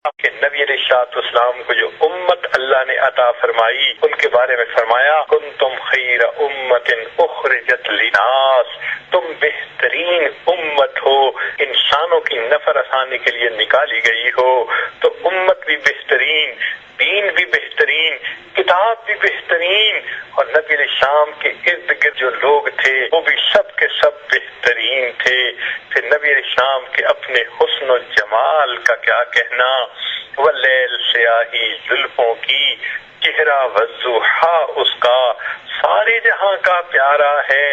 کہ نبی علیہ الصلوۃ والسلام کو جو امت اللہ نے عطا فرمائی ان کے بارے میں فرمایا کنتم خیر امت اخرجت للناس، تم بہترین امت ہو، انسانوں کی نفع رسانی کے لیے نکالی گئی ہو۔ تو امت بھی بہترین، دین بھی بہترین، کتاب بھی بہترین، اور نبی علیہ السلام کے ارد گرد جو لوگ تھے وہ بھی سب کے سب بہترین تھے۔ پھر نبی علیہ السلام کے اپنے حسن و جمال کا کیا کہنا، واللیل سیاہی زلفوں کی، چہرہ والضحیٰ اس کا، سارے جہاں کا پیارا ہے،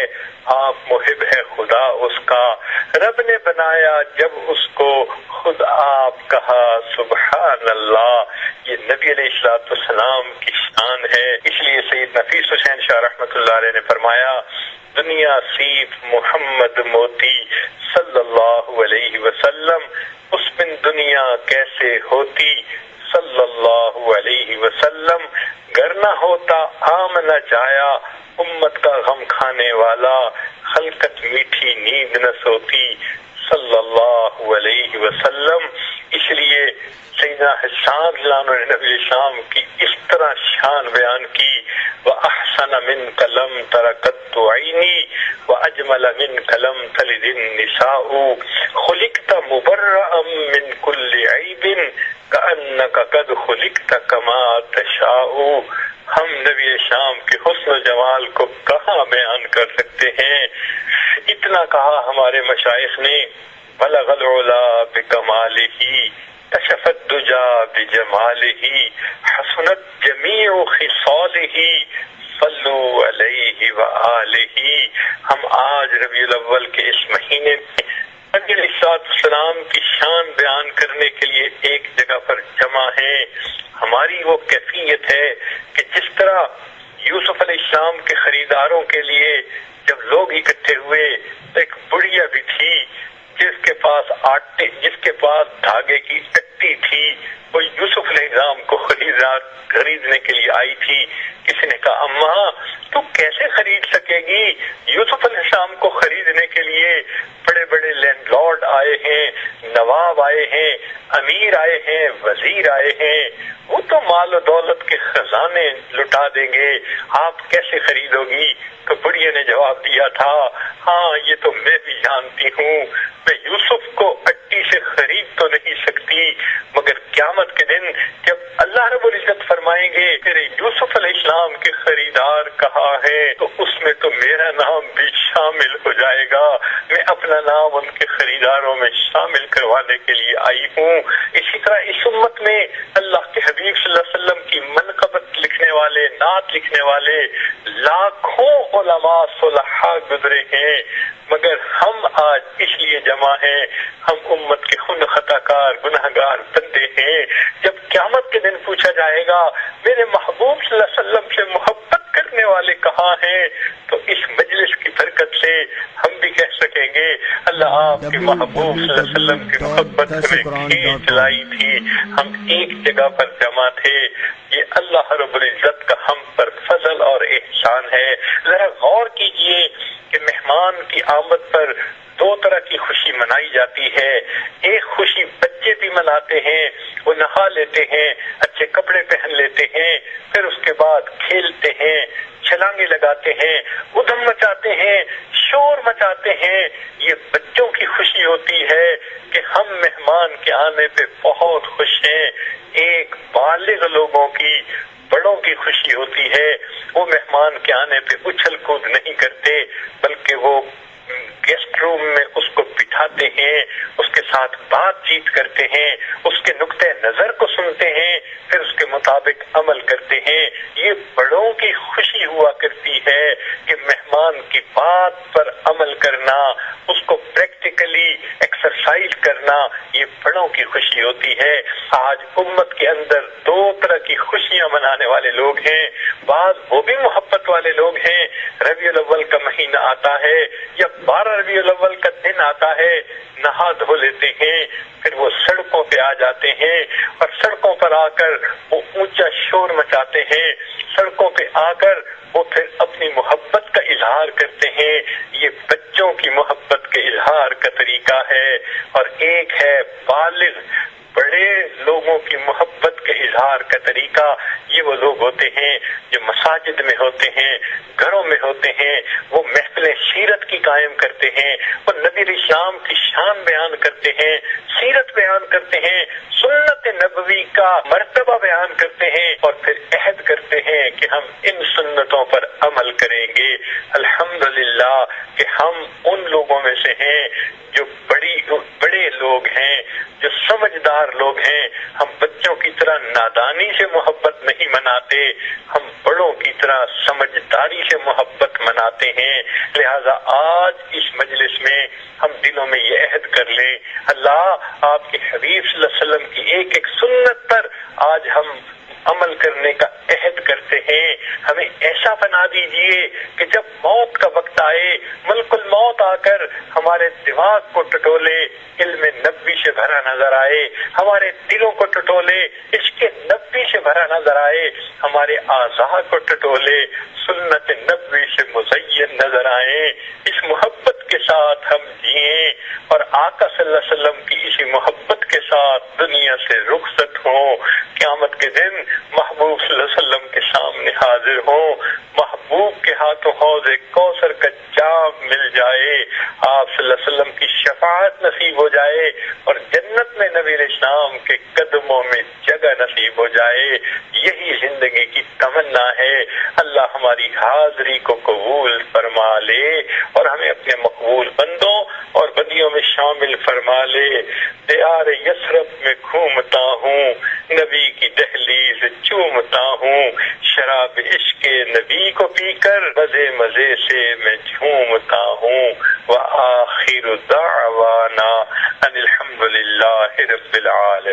آپ محب ہے خدا اس کا، رب نے بنایا جب اس کو خود آپ کہا سبحان اللہ۔ یہ نبی علیہ الصلوۃ والسلام کی شان ہے۔ اس لیے سید نفیس حسین شاہ رحمۃ اللہ علیہ نے فرمایا دنیا سیت محمد موتی صلی اللہ علیہ وسلم، اس بن دنیا کیسے ہوتی صلی اللہ علیہ وسلم، گر نہ ہوتا عام نہ جایا امت کا غم کھانے والا، خلقت میٹھی نیند نہ سوتی صلی اللہ علیہ وسلم۔ اس لیے سیدنا حسان رضی اللہ عنہ نے نبی السلام کی اس طرح شان بیان کی، وَأَحْسَنَ مِنْكَ لَمْ تَرَ قَطُّ عَيْنِي وَأَجْمَلَ مِنْكَ لَمْ تَلِدِ النِّسَاءُ خُلِقْتَ مُبَرَّأً مِنْ كُلِّ عَيْبٍ كَأَنَّكَ قَدْ خُلِقْتَ كَمَا تَشَاءُ۔ ہم نبی شام کے حسن و جمال کو کہاں بیان کر سکتے ہیں، اتنا کہا ہمارے مشائخ نے، بلغ العلا بکمالہ کشف الدجا بجمالہ حسنت جمیع خصالہ صلوا علیہ وآلہ۔ ہم آج ربیع الاول کے اس مہینے میں نبی علیہ الصلوۃ والسلام کی شان بیان کرنے کے لیے ایک جگہ پر جمع ہیں۔ ہماری وہ کیفیت ہے کہ جس طرح یوسف علیہ السلام کے خریداروں کے لیے جب لوگ اکٹھے ہوئے تو ایک بڑھیا بھی تھی جس کے پاس دھاگے کی اٹی تھی، وہ یوسف علیہ السلام کو خریدنے کے لیے آئی تھی۔ کسی نے کہا اماں تو کیسے خرید سکے گی، یوسف علیہ السلام کو خریدنے کے لیے بڑے بڑے لینڈ لارڈ آئے ہیں، نواب آئے ہیں، امیر آئے ہیں، وزیر آئے ہیں، وہ تو مال و دولت کے خزانے لٹا دیں گے، آپ کیسے خریدو گی؟ تو بڑھیا نے جواب دیا تھا ہاں یہ تو میں بھی جانتی ہوں، میں یوسف کو اٹی سے خرید تو نہیں سکتی، مگر قیامت کے دن جب اللہ رب العزت فرمائیں گے تیرے یوسف علیہ السلام کے خریدار کہاں ہے، تو اس میں تو میرا نام بھی شامل ہو جائے گا، میں اپنا نام ان کے خریداروں میں شامل کروانے کے لیے آئی ہوں۔ اسی طرح اس امت میں اللہ کے حبیب صلی اللہ علیہ وسلم کی منقبت لکھنے والے، نعت لکھنے والے لاکھوں علماء صلحاء گزرے ہیں، مگر ہم آج اس لیے جمع ہیں، ہم امت کے خون خطا کار گناہ گار بندے ہیں۔ جب قیامت کے دن پوچھا جائے گا میرے محبوب صلی اللہ علیہ وسلم سے محبت کرنے والے کہاں ہیں، تو اس مجلس کی برکت سے ہم بھی کہہ سکیں گے اللہ آپ کے محبوب صلی اللہ علیہ وسلم کی محبت ہمیں کھینچ لائی تھی، ہم ایک جگہ پر جمع تھے۔ یہ اللہ رب العزت کا ہم پر فضل اور احسان ہے۔ ذرا غور کیجئے کہ مہمان کی آمد پر دو طرح کی خوشی منائی جاتی ہے۔ ایک خوشی بچے بھی مناتے ہیں، وہ نہا لیتے ہیں، اچھے کپڑے پہن لیتے ہیں، پھر اس کے بعد کھیلتے ہیں، چھلانگے لگاتے ہیں، ادھم مچاتے ہیں، شور مچاتے ہیں۔ یہ بچوں کی خوشی ہوتی ہے کہ ہم مہمان کے آنے پہ بہت خوش ہیں۔ ایک بالغ لوگوں کی، بڑوں کی خوشی ہوتی ہے، وہ مہمان کے آنے پہ اچھل کود نہیں کرتے، بلکہ وہ گیسٹ روم میں اس کو بٹھاتے ہیں، اس کے ساتھ بات چیت کرتے ہیں، اس کے نقطہ نظر کو سنتے ہیں، پھر اس کے مطابق عمل کرتے ہیں۔ یہ بڑوں کی خوشی ہوا کرتی ہے کہ مہمان کی بات پر عمل کرنا، اس کو پریکٹیکلی ایکسرسائز کرنا، یہ بڑوں کی خوشی ہوتی ہے۔ آج امت کے اندر دو طرح کی خوشیاں منانے والے لوگ ہیں۔ بعض وہ بھی محبت والے لوگ ہیں، ربیع الاول کا مہینہ آتا ہے یا 12 ربیع الاول کا دن آتا ہے، نہا دھو لیتے ہیں، پھر وہ سڑکوں پہ آ جاتے ہیں، اور سڑکوں پر آ کر وہ اونچا شور مچاتے ہیں، سڑکوں پہ آ کر وہ پھر اپنی محبت کا اظہار کرتے ہیں۔ یہ بچوں کی محبت کے اظہار کا طریقہ ہے۔ اور ایک ہے بالغ بڑے لوگوں کی محبت کے اظہار کا طریقہ یہ وہ لوگ ہوتے ہیں جو مساجد میں ہوتے ہیں، گھروں میں ہوتے ہیں، وہ محفلیں سیرت کی قائم کرتے ہیں، وہ نبی اسلام کی شان بیان کرتے ہیں، سیرت بیان کرتے ہیں، سنت نبوی کا مرتبہ بیان کرتے ہیں، اور پھر عہد کرتے ہیں کہ ہم ان سنتوں پر عمل کریں گے۔ الحمدللہ کہ ہم ان لوگوں میں سے ہیں جو بڑے لوگ ہیں، جو سمجھدار لوگ ہیں۔ ہم بچوں کی طرح نادانی سے محبت نہیں مناتے، ہم بڑوں کی طرح سمجھداری سے محبت مناتے ہیں۔ لہذا آج اس مجلس میں ہم دلوں میں یہ عہد کر لیں، اللہ آپ کے حبیب صلی اللہ علیہ وسلم کی ایک ایک سنت پر آج ہم عمل کرنے کا عہد کرتے ہیں۔ ہمیں ایسا بنا دیجئے کہ جب موت کا وقت آئے، ملک الموت آ کر ہمارے دماغ کو ٹٹولے، علم نبوی سے بھرا نظر آئے، ہمارے دلوں کو ٹٹولے، عشق نبوی سے بھرا نظر آئے، ہمارے اعضاء کو ٹٹولے، سنت نبوی سے مزین نظر آئے۔ اس محبت کے ساتھ ہم جئیں اور آقا صلی اللہ علیہ وسلم کی اسی محبت کے ساتھ دنیا سے رخصت ہوں، قیامت کے دن محبوب صلی اللہ علیہ وسلم کے سامنے حاضر ہوں، محبوب کے ہاتھوں حوض کوثر کا جام مل جائے، آپ صلی اللہ علیہ وسلم کی شفاعت نصیب ہو جائے اور جنت میں نبی اسلام کے قدموں میں جگہ نصیب ہو جائے۔ یہی زندگی کی تمنا ہے۔ اللہ ہماری حاضری کو قبول فرما لے اور ہمیں اپنے مقبول بندوں اور بندیوں میں شامل فرما لے۔ دیار یثرب میں گھومتا ہوں، نبی کی دہلیز چومتا ہوں، شراب عشق نبی کو پی کر مزے مزے سے میں جھومتا ہوں۔ وآخر دعوانا ان الحمد للہ رب العالمین۔